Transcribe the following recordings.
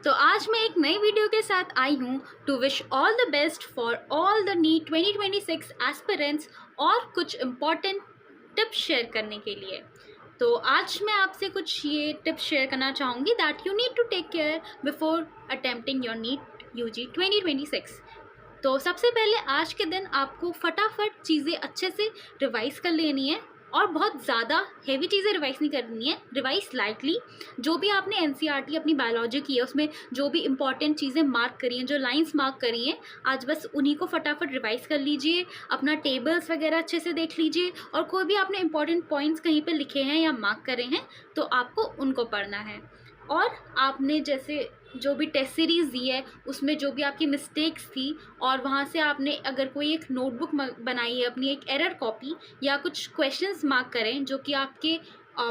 तो आज मैं एक नई वीडियो के साथ आई हूँ to wish all the best for all the NEET 2026 aspirants और कुछ इम्पॉर्टेंट टिप्स शेयर करने के लिए। तो आज मैं आपसे कुछ ये टिप्स शेयर करना चाहूँगी that you need to take care before attempting your NEET UG 2026। तो सबसे पहले आज के दिन आपको फटाफट चीज़ें अच्छे से रिवाइज़ कर लेनी है और बहुत ज़्यादा हेवी चीज़ें रिवाइज़ नहीं करनी है। रिवाइज़ लाइटली, जो भी आपने एनसीईआरटी अपनी बायोलॉजी की है उसमें जो भी इंपॉर्टेंट चीज़ें मार्क करी हैं, जो लाइंस मार्क करी हैं, आज बस उन्हीं को फटाफट रिवाइज़ कर लीजिए। अपना टेबल्स वगैरह अच्छे से देख लीजिए और कोई भी आपने इंपॉर्टेंट पॉइंट्स कहीं पर लिखे हैं या मार्क करे हैं तो आपको उनको पढ़ना है। और आपने जैसे जो भी टेस्ट सीरीज़ दी है उसमें जो भी आपकी मिस्टेक्स थी और वहाँ से आपने अगर कोई एक नोटबुक बनाई है, अपनी एक एरर कॉपी या कुछ क्वेश्चंस मार्क करें जो कि आपके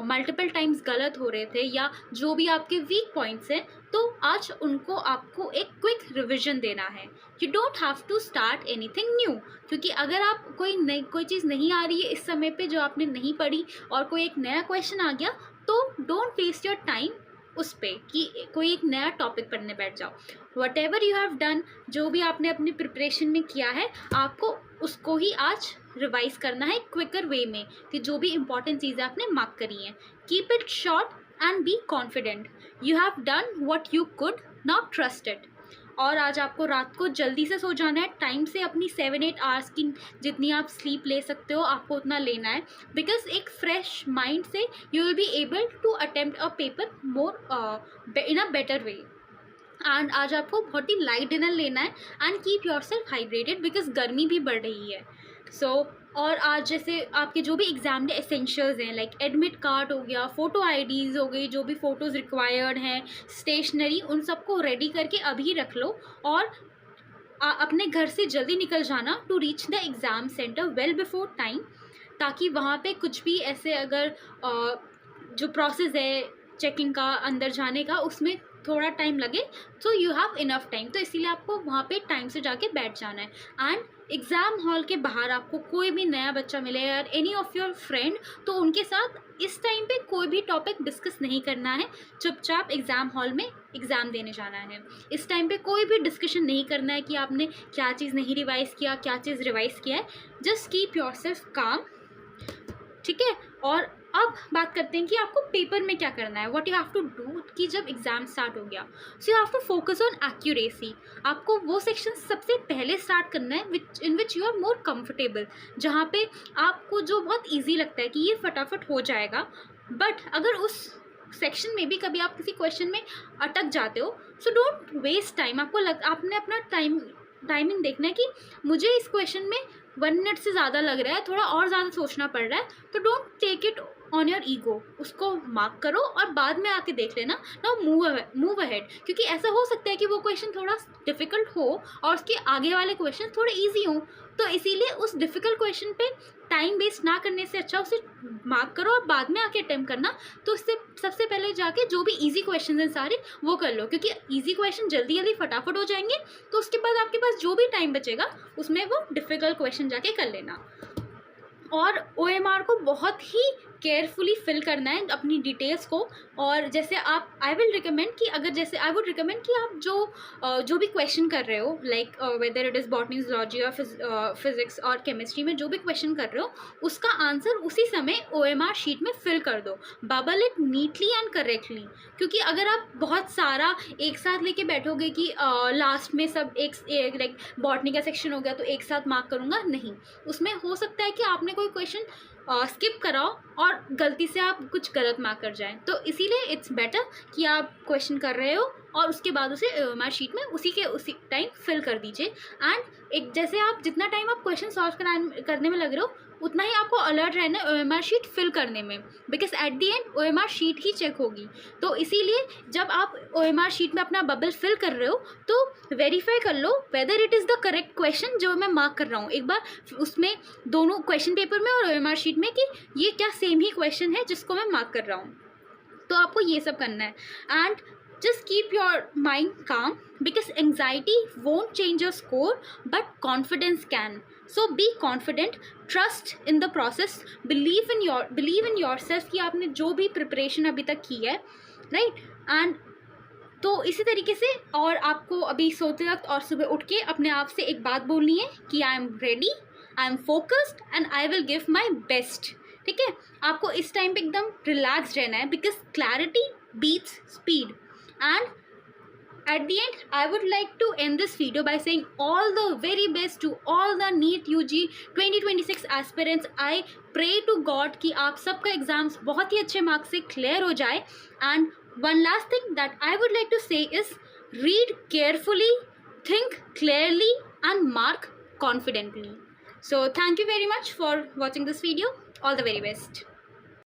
मल्टीपल टाइम्स गलत हो रहे थे या जो भी आपके वीक पॉइंट्स हैं, तो आज उनको आपको एक क्विक रिविजन देना है। You don't have to start anything new, क्योंकि अगर आप कोई चीज़ नहीं आ रही है इस समय पे जो आपने नहीं पढ़ी और कोई एक नया क्वेश्चन आ गया तो डोंट वेस्ट योर टाइम उस पर कि कोई एक नया टॉपिक पढ़ने बैठ जाओ। What ever you have done, जो भी आपने अपनी प्रिपरेशन में किया है आपको उसको ही आज रिवाइज करना है क्विकर वे में कि जो भी इंपॉर्टेंट चीज़ें आपने मार्क करी हैं। Keep it short and be confident. You have done what you could, now trust it. और आज आपको रात को जल्दी से सो जाना है, टाइम से अपनी 7-8 आवर्स की जितनी आप स्लीप ले सकते हो आपको उतना लेना है, बिकॉज एक फ्रेश माइंड से you will be able to attempt a paper more in a better way. And आज आपको बहुत ही लाइट डिनर लेना है and keep yourself hydrated because गर्मी भी बढ़ रही है। और आज जैसे आपके जो भी एग्ज़ाम के एसेंशियल्स हैं लाइक एडमिट कार्ड हो गया, फ़ोटो आईडीज़ हो गई, जो भी फ़ोटोज़ रिक्वायर्ड हैं, स्टेशनरी, उन सबको रेडी करके अभी रख लो और अपने घर से जल्दी निकल जाना to reach the exam centre well before time, ताकि वहाँ पे कुछ भी ऐसे अगर जो प्रोसेस है चेकिंग का अंदर जाने का उसमें थोड़ा टाइम लगे तो यू हैव इनफ टाइम। तो इसीलिए आपको वहाँ पे टाइम से जाके बैठ जाना है। एंड एग्ज़ाम हॉल के बाहर आपको कोई भी नया बच्चा मिले या एनी ऑफ़ योर फ्रेंड, तो उनके साथ इस टाइम पे कोई भी टॉपिक डिस्कस नहीं करना है। चुपचाप एग्ज़ाम हॉल में एग्ज़ाम देने जाना है। इस टाइम पे कोई भी डिस्कशन नहीं करना है कि आपने क्या चीज़ नहीं रिवाइज़ किया, क्या चीज़ रिवाइज़ किया है। जस्ट कीप योर सेल्फ काम, ठीक है। और अब बात करते हैं कि आपको पेपर में क्या करना है, what you have to do कि जब एग्ज़ाम स्टार्ट हो गया। So you have to focus on accuracy. आपको वो सेक्शन सबसे पहले स्टार्ट करना है in which you are more comfortable, जहाँ पे आपको जो बहुत ईजी लगता है कि ये फटाफट हो जाएगा। बट अगर उस सेक्शन में भी कभी आप किसी क्वेश्चन में अटक जाते हो, सो डोंट वेस्ट टाइम। आपने अपना टाइमिंग देखना है कि मुझे इस क्वेश्चन में 1 मिनट से ज़्यादा लग रहा है, थोड़ा और ज़्यादा सोचना पड़ रहा है, तो don't take it on your ego. उसको मार्क करो और बाद में आके देख लेना। नाउ मूव अहेड, क्योंकि ऐसा हो सकता है कि वो क्वेश्चन थोड़ा डिफ़िकल्ट हो और उसके आगे वाले क्वेश्चन थोड़े ईजी हों, तो इसीलिए उस डिफ़िकल्ट क्वेश्चन पे टाइम वेस्ट ना करने से अच्छा उसे मार्क करो और बाद में आके अटेम्प्ट करना। तो उससे सबसे पहले जाके जो भी ईजी क्वेश्चन हैं सारे वो कर लो, क्योंकि ईजी क्वेश्चन जल्दी जल्दी फटाफट हो जाएंगे। तो उसके बाद आपके पास जो भी टाइम बचेगा उसमें वो डिफ़िकल्ट क्वेश्चन जाके कर लेना। और OMR को बहुत ही केयरफुली फिल करना है अपनी डिटेल्स को। और जैसे आई वुड रिकमेंड कि आप जो भी क्वेश्चन कर रहे हो, like weather it is botany, zoology और फिजिक्स और केमिस्ट्री में जो भी क्वेश्चन कर रहे हो उसका आंसर उसी समय OMR शीट में फिल कर दो। Bubble it neatly and correctly, क्योंकि अगर आप बहुत सारा एक साथ लेके बैठोगे कि लास्ट में सब एक लाइक बॉटनी का सेक्शन हो गया तो एक साथ मार्क करूँगा, नहीं, उसमें हो सकता है कि आपने कोई क्वेश्चन स्किप कराओ और गलती से आप कुछ गलत मार्क कर जाएं। तो इसीलिए इट्स बेटर कि आप क्वेश्चन कर रहे हो और उसके बाद उसे OMR शीट में उसी टाइम फिल कर दीजिए। एंड एक जैसे आप जितना टाइम आप क्वेश्चन सॉल्व करने में लग रहे हो उतना ही आपको अलर्ट रहना है OMR शीट फिल करने में, because at the end OMR sheet ही चेक होगी। तो इसीलिए जब आप OMR शीट में अपना बबल फिल कर रहे हो तो वेरीफाई कर लो whether it is the correct question जो मैं मार्क कर रहा हूँ, एक बार उसमें दोनों क्वेश्चन पेपर में और OMR शीट में कि ये क्या सेम ही क्वेश्चन है जिसको मैं मार्क कर रहा हूँ। तो आपको ये सब करना है। And just keep your mind calm because anxiety won't change your score but confidence can. So be confident, trust in the process, believe in yourself कि आपने जो भी प्रिपरेशन अभी तक की है, right? And तो इसी तरीके से, और आपको अभी सोते वक्त और सुबह उठ के अपने आप से एक बात बोलनी है कि I am ready, I am focused and I will give my best. ठीक है, आपको इस टाइम पे एकदम रिलैक्स रहना है, because clarity beats speed. And at the end, I would like to end this video by saying all the very best to all the NEET UG 2026 aspirants. I pray to God कि आप सबका exams बहुत ही अच्छे marks से clear हो जाए. And one last thing that I would like to say is read carefully, think clearly and mark confidently. So thank you very much for watching this video. All the very best.